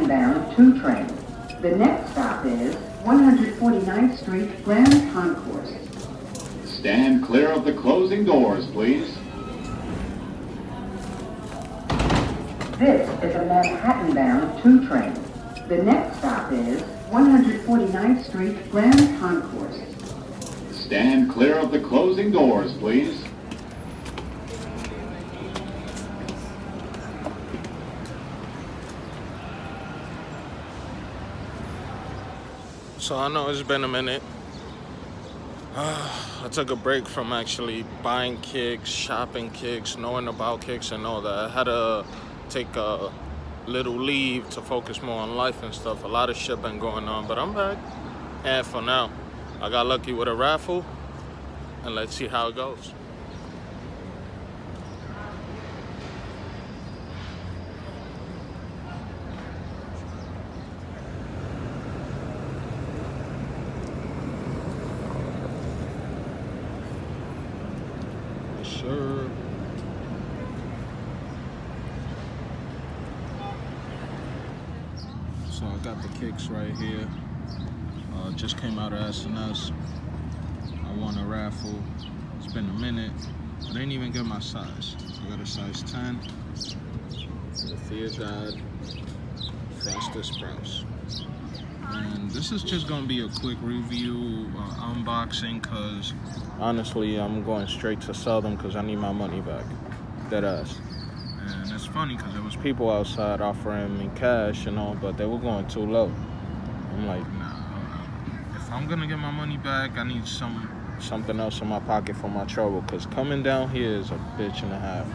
Manhattan-bound 2 train. The next stop is 149th Street Grand Concourse. Stand clear of the closing doors, please. This is a Manhattan-bound 2 train. The next stop is 149th Street Grand Concourse. Stand clear of the closing doors, please. So I know it's been a minute. I took a break from actually buying kicks, shopping kicks, knowing about kicks and all that. I had to take a little leave to focus more on life and stuff. A lot of shit been going on, but I'm back. And for now, I got lucky with a raffle, and let's see how it goes. Sure. So I got the kicks right here. Just came out of SNS. I won a raffle. It's been a minute. I didn't even get my size. I got a size 10. The Fear God Fastest Spruce. And this is just gonna be a quick review, unboxing, cause honestly I'm going straight to sell them because I need my money back, dead ass. And it's funny because there was people outside offering me cash and all, but they were going too low. I'm like, nah, if I'm gonna get my money back, I need something else in my pocket for my trouble, because coming down here is a bitch and a half.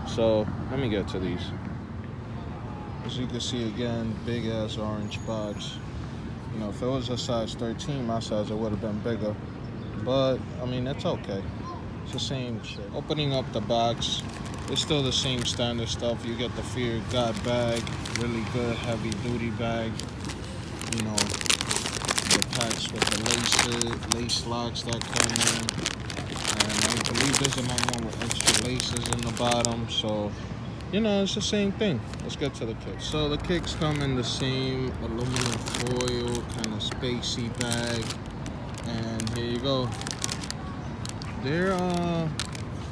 So let me get to these. As you can see again, big ass orange box. You know, if it was a size 13, my size, it would have been bigger. But, I mean, it's okay. It's the same shit. Opening up the box, it's still the same standard stuff. You get the Fear God bag, really good heavy duty bag. You know, the packs with the lace locks that come in. And I believe there's another one with extra laces in the bottom. So, you know, it's the same thing. Let's get to the kicks. So the kicks come in the same aluminum foil, kind of spacey bag. And here you go. They're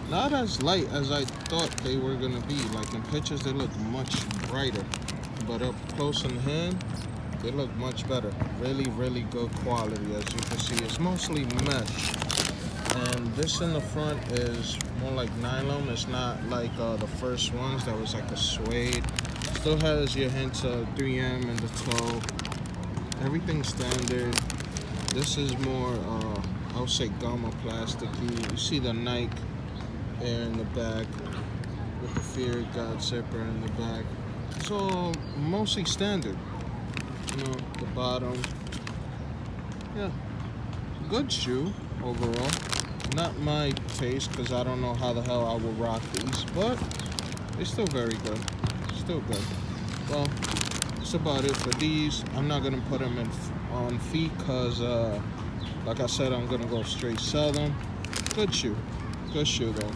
not as light as I thought they were gonna be. Like in pictures, they look much brighter. But up close in hand, they look much better. Really, really good quality. As you can see, it's mostly mesh. And this in the front is more like nylon. It's not like the first ones that was like a suede. Still has your hints of 3M in the toe. Everything's standard. This is more, I would say gum or plasticky. You see the Nike there in the back with the Fear God zipper in the back. So mostly standard. You know, the bottom. Yeah, good shoe overall. Not my taste, because I don't know how the hell I will rock these, but they're still very good. Still good. Well, that's about it for these. I'm not gonna put them on feet because, like I said, I'm gonna go straight sell them. Good shoe though.